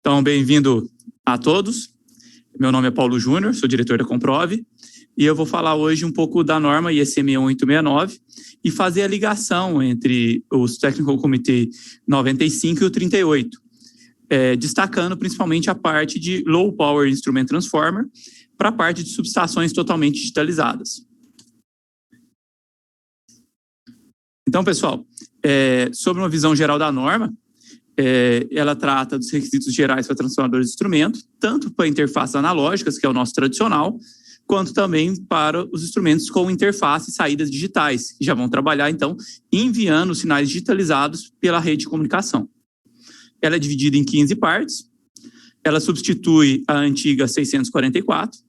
Então, bem-vindo a todos. Meu nome é Paulo Júnior, sou diretor da Comprove, e eu vou falar hoje um pouco da norma IEC 61869 e fazer a ligação entre os Technical Committee 95 e o 38, destacando principalmente a parte de Low Power Instrument Transformer para a parte de subestações totalmente digitalizadas. Então, pessoal, sobre uma visão geral da norma, ela trata dos requisitos gerais para transformadores de instrumento, tanto para interfaces analógicas, que é o nosso tradicional, quanto também para os instrumentos com interface e saídas digitais, que já vão trabalhar, então, enviando os sinais digitalizados pela rede de comunicação. Ela é dividida em 15 partes, ela substitui a antiga 644.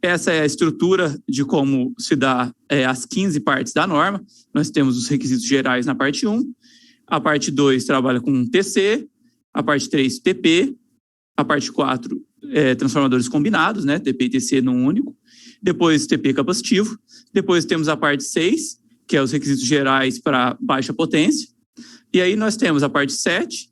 Essa é a estrutura de como se dá as 15 partes da norma. Nós temos os requisitos gerais na parte 1, a parte 2 trabalha com TC, a parte 3 TP, a parte 4 transformadores combinados, né, TP e TC num único, depois TP capacitivo, depois temos a parte 6, que é os requisitos gerais para baixa potência, e aí nós temos a parte 7,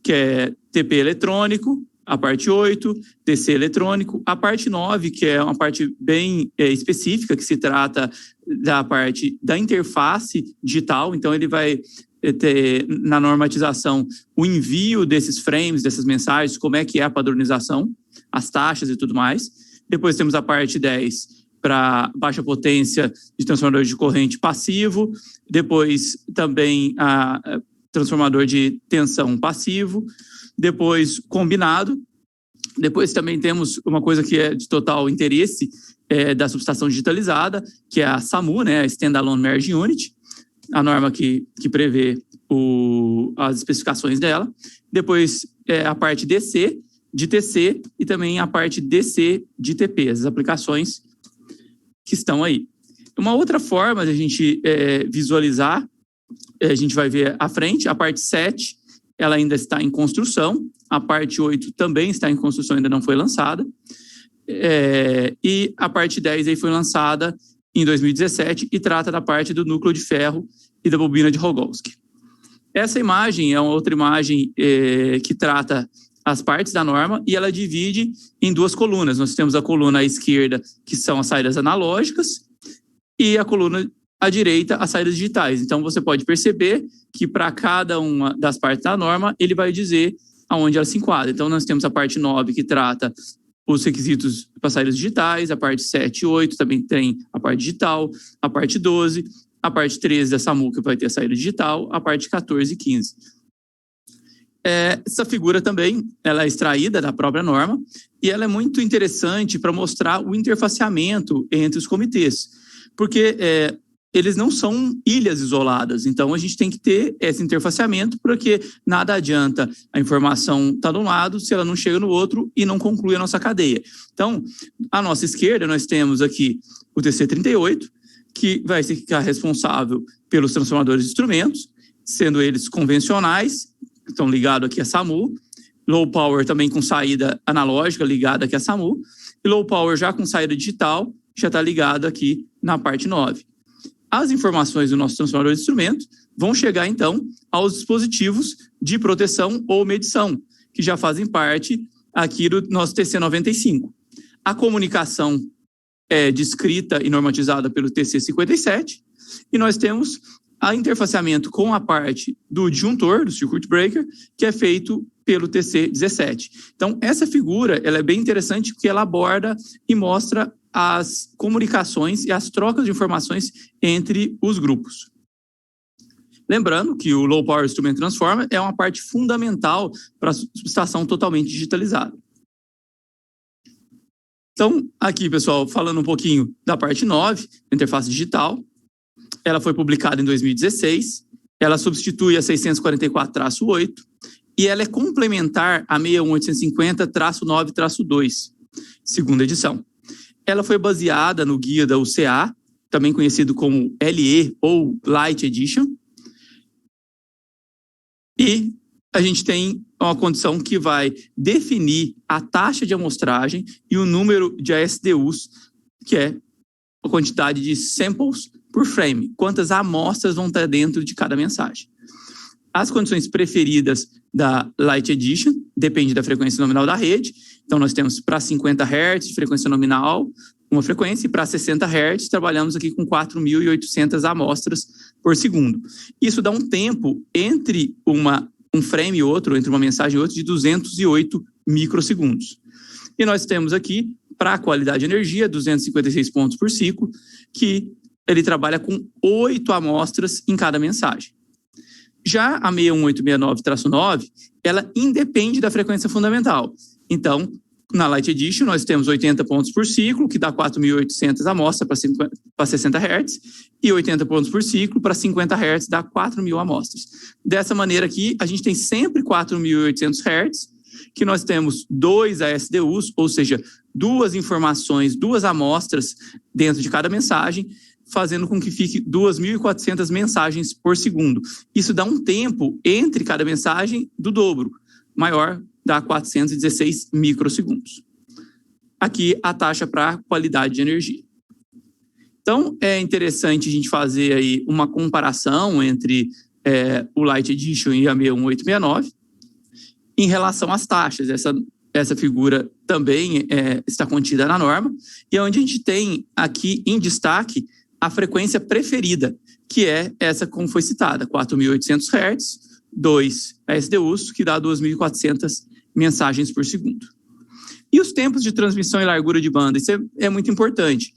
que é TP eletrônico, a parte 8, TC eletrônico, a parte 9, que é uma parte bem específica, que se trata da parte da interface digital, então ele vai ter na normatização o envio desses frames, dessas mensagens, como é que é a padronização, as taxas e tudo mais. Depois temos a parte 10 para baixa potência de transformador de corrente passivo, depois também a transformador de tensão passivo, depois combinado, depois também temos uma coisa que é de total interesse da subestação digitalizada, que é a SAMU, né, a Standalone Merge Unit, a norma que prevê as especificações dela. Depois a parte DC de TC e também a parte DC de TP, as aplicações que estão aí. Uma outra forma de a gente visualizar, a gente vai ver à frente, a parte 7, ela ainda está em construção, a parte 8 também está em construção, ainda não foi lançada, e a parte 10 aí foi lançada em 2017 e trata da parte do núcleo de ferro e da bobina de Rogowski. Essa imagem é uma outra imagem que trata as partes da norma e ela divide em duas colunas. Nós temos a coluna à esquerda, que são as saídas analógicas, e a coluna à direita, as saídas digitais. Então, você pode perceber que para cada uma das partes da norma, ele vai dizer aonde ela se enquadra. Então, nós temos a parte 9, que trata os requisitos para saídas digitais, a parte 7 e 8 também tem a parte digital, a parte 12, a parte 13 da SAMU, que vai ter a saída digital, a parte 14 e 15. Essa figura também ela é extraída da própria norma e ela é muito interessante para mostrar o interfaceamento entre os comitês, porque eles não são ilhas isoladas, então a gente tem que ter esse interfaceamento porque nada adianta a informação estar de um lado se ela não chega no outro e não conclui a nossa cadeia. Então, à nossa esquerda nós temos aqui o TC38, que vai ficar responsável pelos transformadores de instrumentos, sendo eles convencionais, que estão ligados aqui a SAMU, low power também com saída analógica ligada aqui a SAMU, e low power já com saída digital, já está ligado aqui na parte 9. As informações do nosso transformador de instrumento vão chegar, então, aos dispositivos de proteção ou medição, que já fazem parte aqui do nosso TC95. A comunicação é descrita e normatizada pelo TC57, e nós temos a interfaceamento com a parte do disjuntor, do circuit breaker, que é feito pelo TC17. Então, essa figura ela é bem interessante porque ela aborda e mostra as comunicações e as trocas de informações entre os grupos. Lembrando que o Low Power Instrument Transformer é uma parte fundamental para a subestação totalmente digitalizada. Então, aqui, pessoal, falando um pouquinho da parte 9, interface digital, ela foi publicada em 2016, ela substitui a 644-8 e ela é complementar a 61850-9-2, segunda edição. Ela foi baseada no guia da UCA, também conhecido como LE ou Light Edition. E a gente tem uma condição que vai definir a taxa de amostragem e o número de ASDUs, que é a quantidade de samples por frame, quantas amostras vão estar dentro de cada mensagem. As condições preferidas da Light Edition, depende da frequência nominal da rede. Então, nós temos para 50 Hz de frequência nominal uma frequência, e para 60 Hz trabalhamos aqui com 4.800 amostras por segundo. Isso dá um tempo entre um frame e outro, entre uma mensagem e outra, de 208 microsegundos. E nós temos aqui, para a qualidade de energia, 256 pontos por ciclo, que ele trabalha com 8 amostras em cada mensagem. Já a 61869-9, ela independe da frequência fundamental. Então, na Light Edition, nós temos 80 pontos por ciclo, que dá 4.800 amostras para 60 Hz, e 80 pontos por ciclo para 50 Hz, dá 4.000 amostras. Dessa maneira aqui, a gente tem sempre 4.800 Hz, que nós temos 2 ASDUs, ou seja, 2 informações, 2 amostras dentro de cada mensagem, fazendo com que fique 2.400 mensagens por segundo. Isso dá um tempo entre cada mensagem do dobro, maior, dá 416 microsegundos. Aqui a taxa para qualidade de energia. Então, é interessante a gente fazer aí uma comparação entre o Light Edition e a 61869 em relação às taxas. Essa figura também está contida na norma, e é onde a gente tem aqui em destaque a frequência preferida, que é essa como foi citada, 4.800 Hz, 2 SDUs, que dá 2.400 mensagens por segundo. E os tempos de transmissão e largura de banda, isso é muito importante.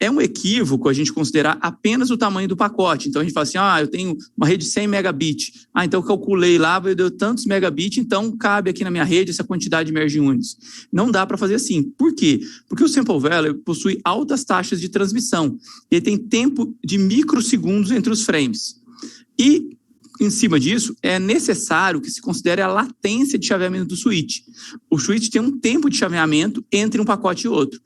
É um equívoco a gente considerar apenas o tamanho do pacote. Então, a gente fala assim, eu tenho uma rede de 100 megabits. Então, eu calculei lá, deu tantos megabits, então cabe aqui na minha rede essa quantidade de merge units. Não dá para fazer assim. Por quê? Porque o Sample Value possui altas taxas de transmissão. Ele tem tempo de microsegundos entre os frames. E, em cima disso, é necessário que se considere a latência de chaveamento do switch. O switch tem um tempo de chaveamento entre um pacote e outro.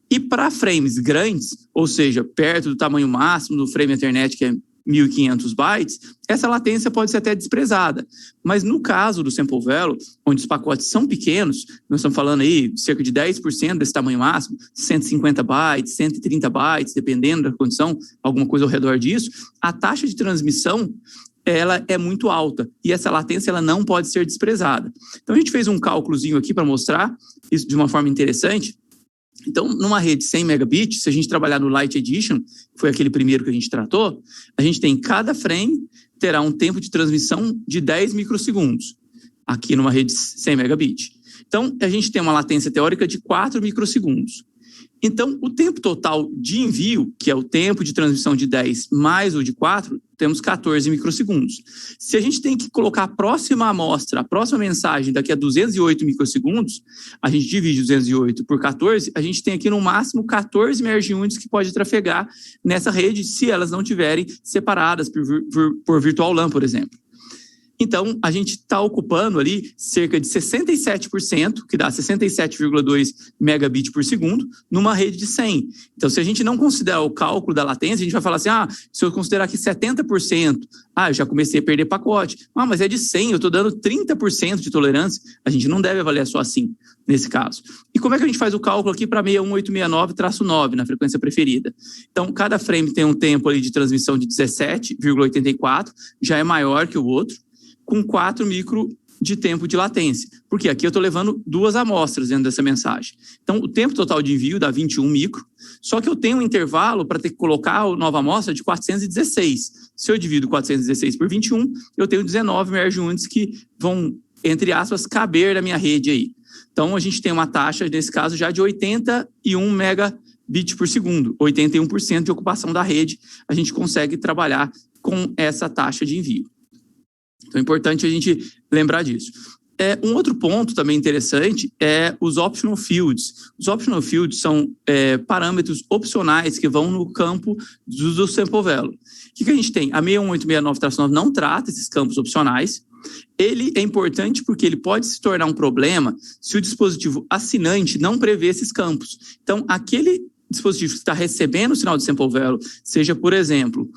E para frames grandes, ou seja, perto do tamanho máximo do frame Ethernet, que é 1.500 bytes, essa latência pode ser até desprezada. Mas no caso do Sample Value, onde os pacotes são pequenos, nós estamos falando aí de cerca de 10% desse tamanho máximo, 150 bytes, 130 bytes, dependendo da condição, alguma coisa ao redor disso, a taxa de transmissão ela é muito alta e essa latência ela não pode ser desprezada. Então, a gente fez um cálculozinho aqui para mostrar isso de uma forma interessante. Então, numa rede 100 megabits, se a gente trabalhar no Light Edition, que foi aquele primeiro que a gente tratou, a gente tem cada frame terá um tempo de transmissão de 10 microsegundos, aqui numa rede 100 megabits. Então, a gente tem uma latência teórica de 4 microsegundos. Então, o tempo total de envio, que é o tempo de transmissão de 10 mais o de 4, temos 14 microsegundos. Se a gente tem que colocar a próxima amostra, a próxima mensagem daqui a 208 microsegundos, a gente divide 208 por 14, a gente tem aqui no máximo 14 merge units que pode trafegar nessa rede se elas não tiverem separadas por virtual LAN, por exemplo. Então, a gente está ocupando ali cerca de 67%, que dá 67,2 megabits por segundo, numa rede de 100. Então, se a gente não considerar o cálculo da latência, a gente vai falar assim, se eu considerar aqui 70%, eu já comecei a perder pacote. Mas é de 100, eu estou dando 30% de tolerância. A gente não deve avaliar só assim, nesse caso. E como é que a gente faz o cálculo aqui para 61869-9, na frequência preferida? Então, cada frame tem um tempo ali de transmissão de 17,84, já é maior que o outro, com 4 micro de tempo de latência. Porque aqui eu estou levando 2 amostras dentro dessa mensagem. Então, o tempo total de envio dá 21 micro, só que eu tenho um intervalo para ter que colocar a nova amostra de 416. Se eu divido 416 por 21, eu tenho 19 merge units que vão, entre aspas, caber na minha rede aí. Então, a gente tem uma taxa, nesse caso, já de 81 megabits por segundo, 81% de ocupação da rede, a gente consegue trabalhar com essa taxa de envio. Então, é importante a gente lembrar disso. Um outro ponto também interessante é os optional fields. Os optional fields são parâmetros opcionais que vão no campo do Sample Value. O que a gente tem? A 61869-9 não trata esses campos opcionais. Ele é importante porque ele pode se tornar um problema se o dispositivo assinante não prevê esses campos. Então, aquele dispositivo que está recebendo o sinal de Sample Value, seja, por exemplo,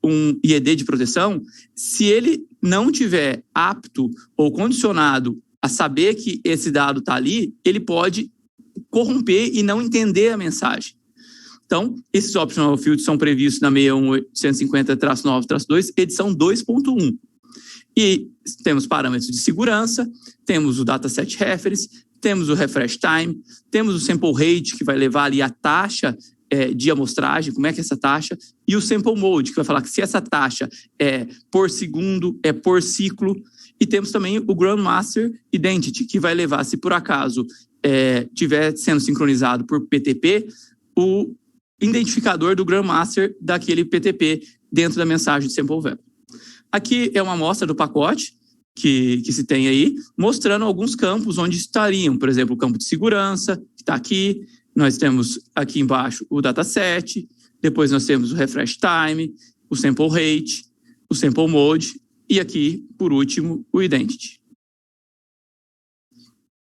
um IED de proteção, se ele não tiver apto ou condicionado a saber que esse dado está ali, ele pode corromper e não entender a mensagem. Então, esses optional fields são previstos na 61850-9-2, edição 2.1. E temos parâmetros de segurança, temos o dataset reference, temos o refresh time, temos o sample rate, que vai levar ali a taxa de amostragem, como é que é essa taxa, e o sample mode, que vai falar que se essa taxa é por segundo, é por ciclo, e temos também o Grandmaster Identity, que vai levar, se por acaso estiver sendo sincronizado por PTP, o identificador do Grandmaster daquele PTP dentro da mensagem de sample value. Aqui é uma amostra do pacote que se tem aí, mostrando alguns campos onde estariam, por exemplo, o campo de segurança, que está aqui. Nós temos aqui embaixo o dataset, depois nós temos o refresh time, o sample rate, o sample mode e aqui, por último, o identity.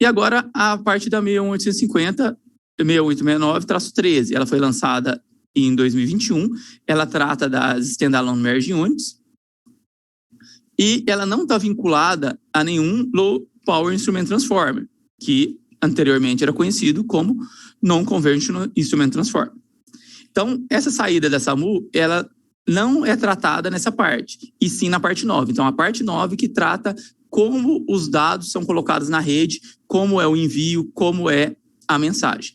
E agora a parte da 61850, 6869-13. Ela foi lançada em 2021, ela trata das Standalone Merge Units e ela não está vinculada a nenhum Low Power Instrument Transformer, que anteriormente era conhecido como Non-Conventional Instrument Transformer. Então, essa saída da SAMU, ela não é tratada nessa parte, e sim na parte 9. Então, a parte 9 que trata como os dados são colocados na rede, como é o envio, como é a mensagem.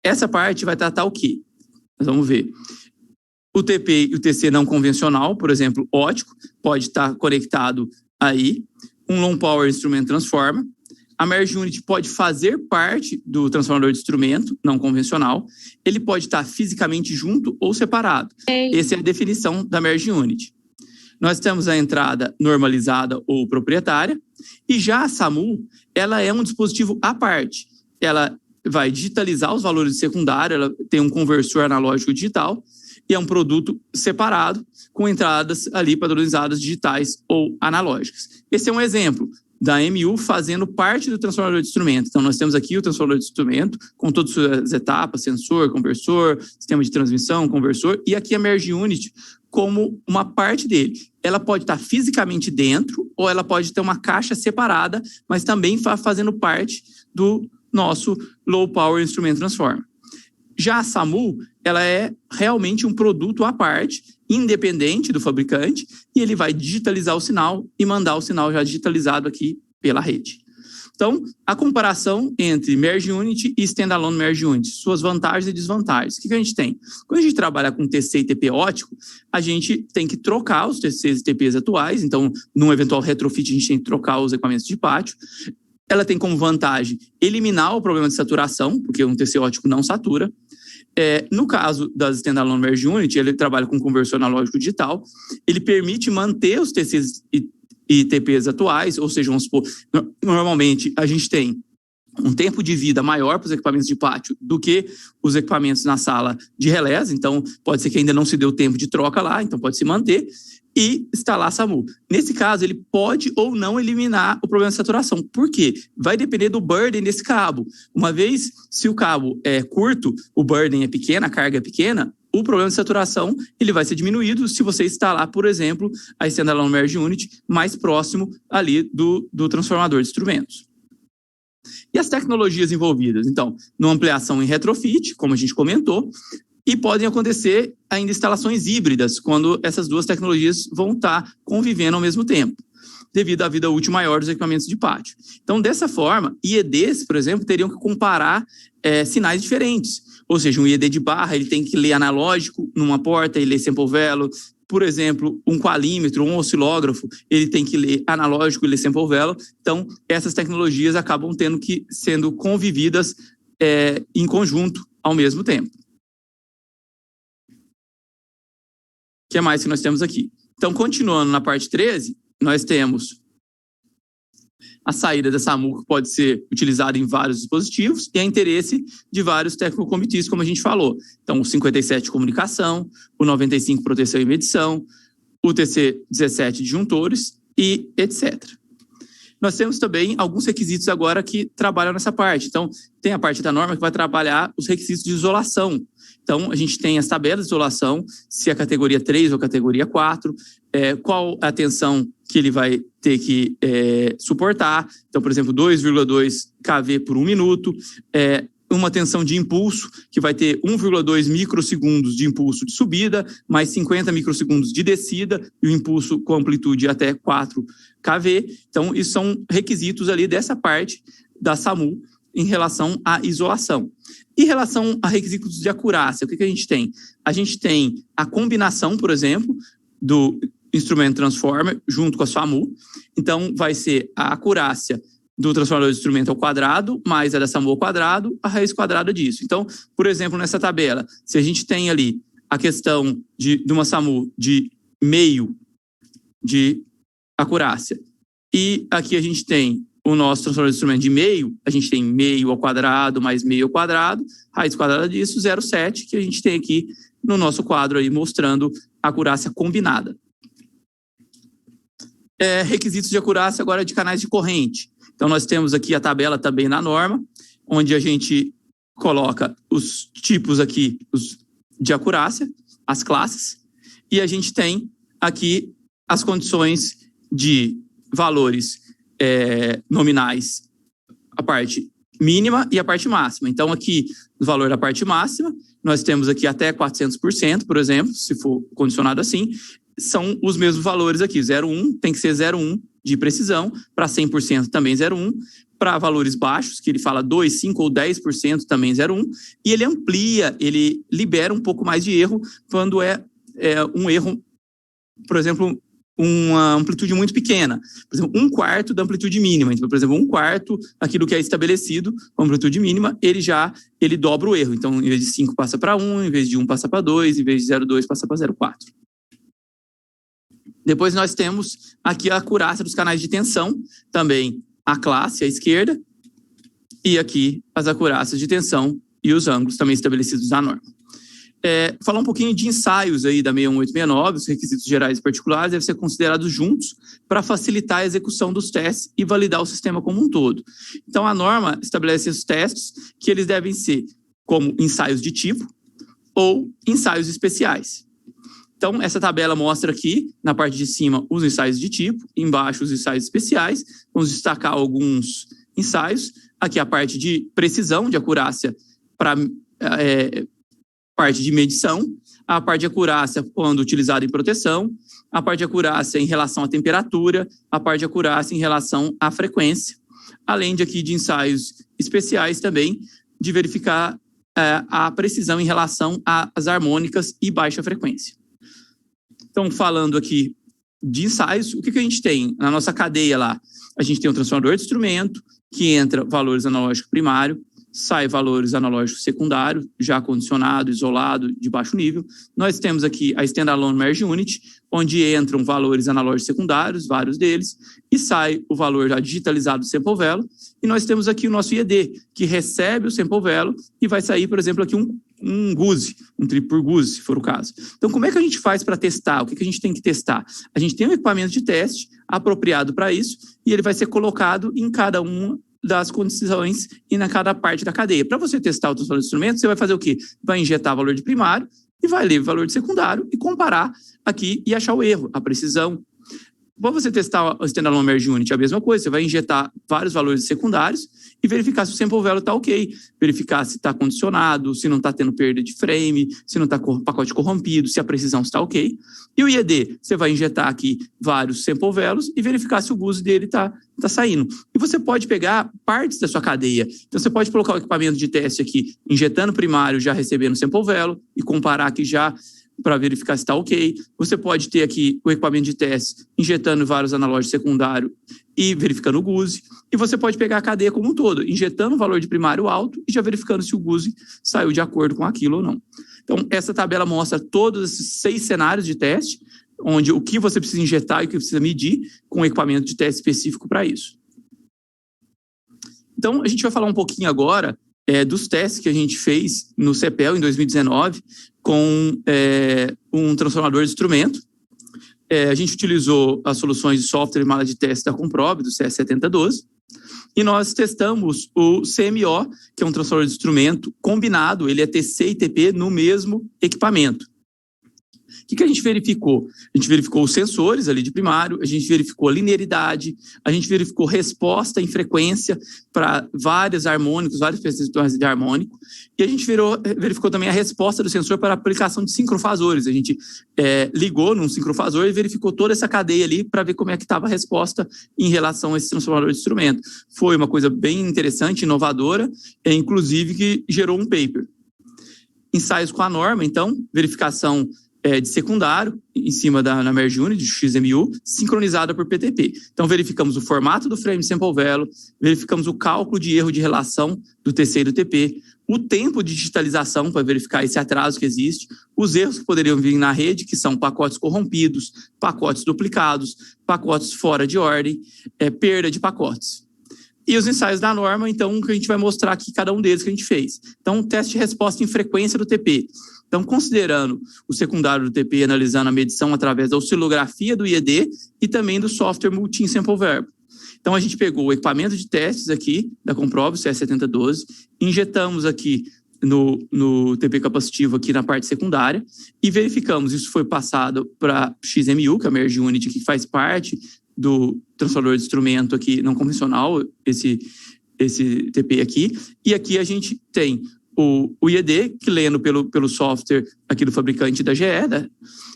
Essa parte vai tratar o quê? Nós vamos ver. O TP e o TC não convencional, por exemplo, ótico, pode estar conectado aí. Um Low Power Instrument Transformer. A Merge Unit pode fazer parte do transformador de instrumento não convencional. Ele pode estar fisicamente junto ou separado. Essa é a definição da Merge Unit. Nós temos a entrada normalizada ou proprietária. E já a SAMU, ela é um dispositivo à parte. Ela vai digitalizar os valores de secundário, ela tem um conversor analógico digital e é um produto separado com entradas ali padronizadas digitais ou analógicas. Esse é um exemplo da MU fazendo parte do transformador de instrumento. Então, nós temos aqui o transformador de instrumento com todas as suas etapas, sensor, conversor, sistema de transmissão, conversor, e aqui a Merge Unit como uma parte dele. Ela pode estar fisicamente dentro ou ela pode ter uma caixa separada, mas também fazendo parte do nosso Low Power Instrument Transformer. Já a SAMU, ela é realmente um produto à parte, independente do fabricante, e ele vai digitalizar o sinal e mandar o sinal já digitalizado aqui pela rede. Então, a comparação entre Merge Unit e Standalone Merge Unit, suas vantagens e desvantagens. O que a gente tem? Quando a gente trabalha com TC e TP ótico, a gente tem que trocar os TCs e TPs atuais, então, num eventual retrofit, a gente tem que trocar os equipamentos de pátio. Ela tem como vantagem eliminar o problema de saturação, porque um TC ótico não satura. No caso das Standalone Merge Unit, ele trabalha com conversor analógico digital, ele permite manter os TCs e TPs atuais, ou seja, vamos supor, normalmente a gente tem um tempo de vida maior para os equipamentos de pátio do que os equipamentos na sala de relés, então pode ser que ainda não se deu tempo de troca lá, então pode se manter, e instalar a SAMU. Nesse caso, ele pode ou não eliminar o problema de saturação. Por quê? Vai depender do burden desse cabo. Uma vez, se o cabo é curto, o burden é pequeno, a carga é pequena, o problema de saturação ele vai ser diminuído se você instalar, por exemplo, a Standalone Merge Unit mais próximo ali do transformador de instrumentos. E as tecnologias envolvidas? Então, numa ampliação em retrofit, como a gente comentou, e podem acontecer ainda instalações híbridas, quando essas duas tecnologias vão estar convivendo ao mesmo tempo, devido à vida útil maior dos equipamentos de pátio. Então, dessa forma, IEDs, por exemplo, teriam que comparar sinais diferentes. Ou seja, um IED de barra, ele tem que ler analógico numa porta e ler sample value. Por exemplo, um qualímetro, um oscilógrafo, ele tem que ler analógico e ler sample value. Então, essas tecnologias acabam tendo que sendo convividas em conjunto ao mesmo tempo. O que mais que nós temos aqui? Então, continuando na parte 13, nós temos a saída da SAMU, que pode ser utilizada em vários dispositivos, e a interesse de vários technical committees, como a gente falou. Então, o 57 comunicação, o 95 proteção e medição, o TC 17 disjuntores e etc. Nós temos também alguns requisitos agora que trabalham nessa parte. Então, tem a parte da norma que vai trabalhar os requisitos de isolação. Então, a gente tem as tabelas de isolação, se é categoria 3 ou categoria 4, qual a tensão que ele vai ter que suportar. Então, por exemplo, 2,2 kV por 1 minuto, uma tensão de impulso, que vai ter 1,2 microsegundos de impulso de subida, mais 50 microsegundos de descida, e o impulso com amplitude até 4 kV. Então, isso são requisitos ali dessa parte da SAMU em relação à isolação. Em relação a requisitos de acurácia, o que a gente tem? A gente tem a combinação, por exemplo, do instrumento transformer junto com a SAMU. Então, vai ser a acurácia do transformador de instrumento ao quadrado, mais a da SAMU ao quadrado, a raiz quadrada disso. Então, por exemplo, nessa tabela, se a gente tem ali a questão de uma SAMU de meio de acurácia, e aqui a gente tem o nosso transformador de instrumento de meio, a gente tem meio ao quadrado mais meio ao quadrado, raiz quadrada disso, 0,7, que a gente tem aqui no nosso quadro aí mostrando a acurácia combinada. Requisitos de acurácia agora de canais de corrente. Então, nós temos aqui a tabela também na norma, onde a gente coloca os tipos aqui de acurácia, as classes, e a gente tem aqui as condições de valores nominais, a parte mínima e a parte máxima. Então, aqui, o valor da parte máxima, nós temos aqui até 400%, por exemplo, se for condicionado assim, são os mesmos valores aqui. 0,1 tem que ser 0,1 de precisão, para 100% também 0,1, para valores baixos, que ele fala 2, 5 ou 10% também 0,1, e ele amplia, ele libera um pouco mais de erro quando é um erro, por exemplo, uma amplitude muito pequena. Por exemplo, 1/4 da amplitude mínima. Então, por exemplo, 1/4 aquilo que é estabelecido, a amplitude mínima, ele dobra o erro. Então, em vez de 5 passa para 1, em vez de 1 passa para 2, em vez de 0,2 passa para 0,4. Depois nós temos aqui a acurácia dos canais de tensão, também a classe à esquerda, e aqui as acurácias de tensão e os ângulos também estabelecidos na norma. Falar um pouquinho de ensaios aí da 61869, os requisitos gerais e particulares devem ser considerados juntos para facilitar a execução dos testes e validar o sistema como um todo. Então, a norma estabelece os testes que eles devem ser como ensaios de tipo ou ensaios especiais. Então, essa tabela mostra aqui, na parte de cima, os ensaios de tipo, embaixo os ensaios especiais. Vamos destacar alguns ensaios. Aqui a parte de precisão, de acurácia para parte de medição, a parte de acurácia quando utilizada em proteção, a parte de acurácia em relação à temperatura, a parte de acurácia em relação à frequência, além de aqui de ensaios especiais também, de verificar a precisão em relação às harmônicas e baixa frequência. Então, falando aqui de ensaios, o que a gente tem na nossa cadeia lá? A gente tem um transformador de instrumento, que entra valores analógicos primário, sai valores analógicos secundários, já condicionado, isolado, de baixo nível. Nós temos aqui a Standalone Merge Unit, onde entram valores analógicos secundários, vários deles, e sai o valor já digitalizado do sample velo. E nós temos aqui o nosso IED, que recebe o sample velo e vai sair, por exemplo, aqui um GUSE, um triplo GUSE, se for o caso. Então, como é que a gente faz para testar? O que a gente tem que testar? A gente tem um equipamento de teste apropriado para isso e ele vai ser colocado em cada uma das condições e na cada parte da cadeia. Para você testar o transformador de instrumento, você vai fazer o quê? Vai injetar valor de primário e vai ler o valor de secundário e comparar aqui e achar o erro, a precisão. Para você testar o Standalone Merge Unit, é a mesma coisa. Você vai injetar vários valores secundários e verificar se o sample velo está ok. Verificar se está condicionado, se não está tendo perda de frame, se não está com o pacote corrompido, se a precisão está ok. E o IED, você vai injetar aqui vários sample velos e verificar se o GUSE dele está saindo. E você pode pegar partes da sua cadeia. Então, você pode colocar o equipamento de teste aqui, injetando primário, já recebendo sample velo e comparar aqui já para verificar se está ok. Você pode ter aqui o equipamento de teste injetando vários analógicos secundários e verificando o GUSE. E você pode pegar a cadeia como um todo, injetando o valor de primário alto e já verificando se o GUSE saiu de acordo com aquilo ou não. Então, essa tabela mostra todos esses 6 cenários de teste, onde o que você precisa injetar e o que precisa medir com um equipamento de teste específico para isso. Então, a gente vai falar um pouquinho agora dos testes que a gente fez no CEPEL em 2019 com um transformador de instrumento. A gente utilizou as soluções de software e malha de teste da Comprobe, do CS7012, e nós testamos o CMO, que é um transformador de instrumento combinado, ele é TC e TP no mesmo equipamento. O que a gente verificou? A gente verificou os sensores ali de primário, a gente verificou a linearidade, a gente verificou resposta em frequência para vários harmônicos, vários perceptores de harmônico, e a gente verificou também a resposta do sensor para a aplicação de sincrofasores. A gente ligou num sincrofasor e verificou toda essa cadeia ali para ver como é que estava a resposta em relação a esse transformador de instrumento. Foi uma coisa bem interessante, inovadora, inclusive que gerou um paper. Ensaios com a norma, então, verificação de secundário, em cima na Merge Unit, de XMU, sincronizada por PTP. Então, verificamos o formato do frame sample value, verificamos o cálculo de erro de relação do TC e do TP, o tempo de digitalização para verificar esse atraso que existe, os erros que poderiam vir na rede, que são pacotes corrompidos, pacotes duplicados, pacotes fora de ordem, perda de pacotes. E os ensaios da norma, então, que a gente vai mostrar aqui cada um deles que a gente fez. Então, teste de resposta em frequência do TP. Então, considerando o secundário do TP, analisando a medição através da oscilografia do IED e também do software Multi-Sample Verb. Então, a gente pegou o equipamento de testes aqui da Comprove, o CS7012, injetamos aqui no TP capacitivo aqui na parte secundária e verificamos, isso foi passado para XMU, que é a Merge Unit, que faz parte do transformador de instrumento aqui não convencional, esse TP aqui. E aqui a gente tem o IED, que lendo pelo software aqui do fabricante da GE,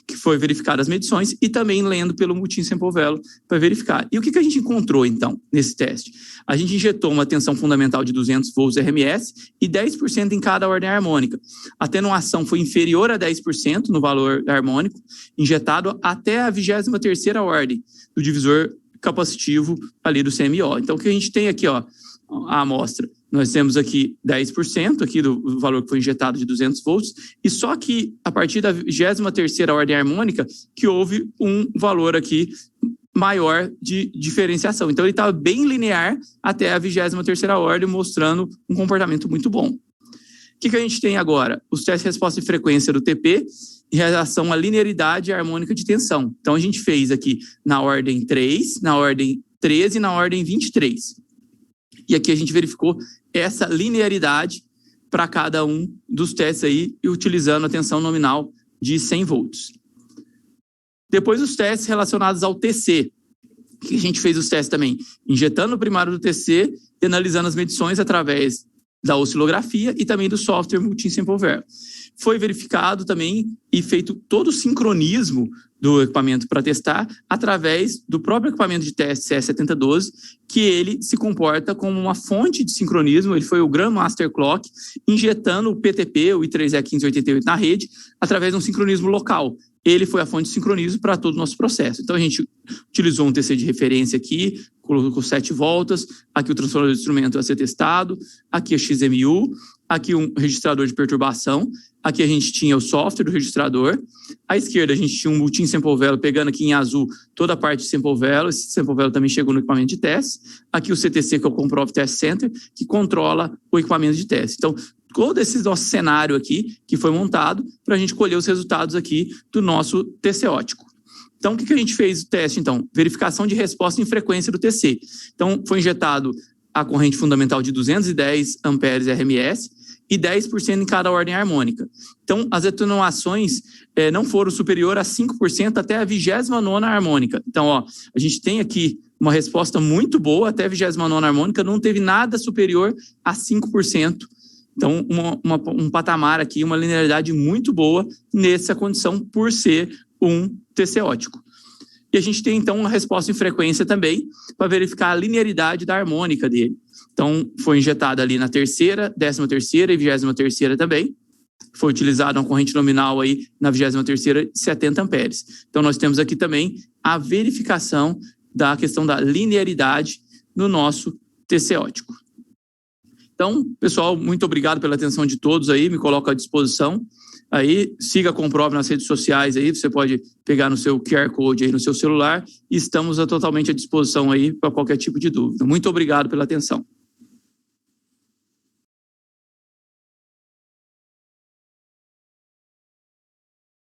que foi verificar as medições, e também lendo pelo Multi-Sample Value para verificar. E o que a gente encontrou, então, nesse teste? A gente injetou uma tensão fundamental de 200 volts RMS e 10% em cada ordem harmônica. A atenuação foi inferior a 10% no valor harmônico, injetado até a 23ª ordem do divisor capacitivo ali do CMO. Então, o que a gente tem aqui, ó, a amostra, nós temos aqui 10% aqui do valor que foi injetado de 200 volts, e só que a partir da 23ª ordem harmônica que houve um valor aqui maior de diferenciação. Então, ele estava bem linear até a 23ª ordem, mostrando um comportamento muito bom. O que a gente tem agora? Os testes de resposta e frequência do TP em relação à linearidade harmônica de tensão. Então, a gente fez aqui na ordem 3, na ordem 13 e na ordem 23. E aqui a gente verificou essa linearidade para cada um dos testes aí, e utilizando a tensão nominal de 100 volts. Depois os testes relacionados ao TC, que a gente fez os testes também, injetando o primário do TC e analisando as medições através da oscilografia e também do software Multi-Sample Value. Foi verificado também e feito todo o sincronismo do equipamento para testar através do próprio equipamento de teste CS7012, que ele se comporta como uma fonte de sincronismo. Ele foi o Grandmaster Clock, injetando o PTP, o I3E1588 na rede, através de um sincronismo local. Ele foi a fonte de sincronismo para todo o nosso processo. Então, a gente utilizou um TC de referência aqui, colocou 7 voltas, aqui o transformador de instrumento a ser testado, aqui a XMU, aqui um registrador de perturbação, aqui a gente tinha o software do registrador, à esquerda a gente tinha um Multi-Sample Value, pegando aqui em azul toda a parte de Sample Value, esse Sample Value também chegou no equipamento de teste, aqui o CTC, que é o Comprove Test Center, que controla o equipamento de teste. Então, todo esse nosso cenário aqui, que foi montado para a gente colher os resultados aqui do nosso TC ótico. Então, o que a gente fez o teste, então? Verificação de resposta em frequência do TC. Então, foi injetado a corrente fundamental de 210 amperes RMS e 10% em cada ordem harmônica. Então, as atenuações não foram superior a 5% até a 29ª harmônica. Então, ó, a gente tem aqui uma resposta muito boa até a 29ª harmônica, não teve nada superior a 5%. Então, um patamar aqui, uma linearidade muito boa nessa condição por ser um TC ótico. E a gente tem, então, uma resposta em frequência também para verificar a linearidade da harmônica dele. Então, foi injetada ali na 3ª, 13ª e 23ª também. Foi utilizada uma corrente nominal aí na 23ª de 70 amperes. Então, nós temos aqui também a verificação da questão da linearidade no nosso TC ótico. Então, pessoal, muito obrigado pela atenção de todos aí, me coloco à disposição. Aí, siga a Comprove nas redes sociais aí, você pode pegar no seu QR Code aí no seu celular e estamos totalmente à disposição aí para qualquer tipo de dúvida. Muito obrigado pela atenção.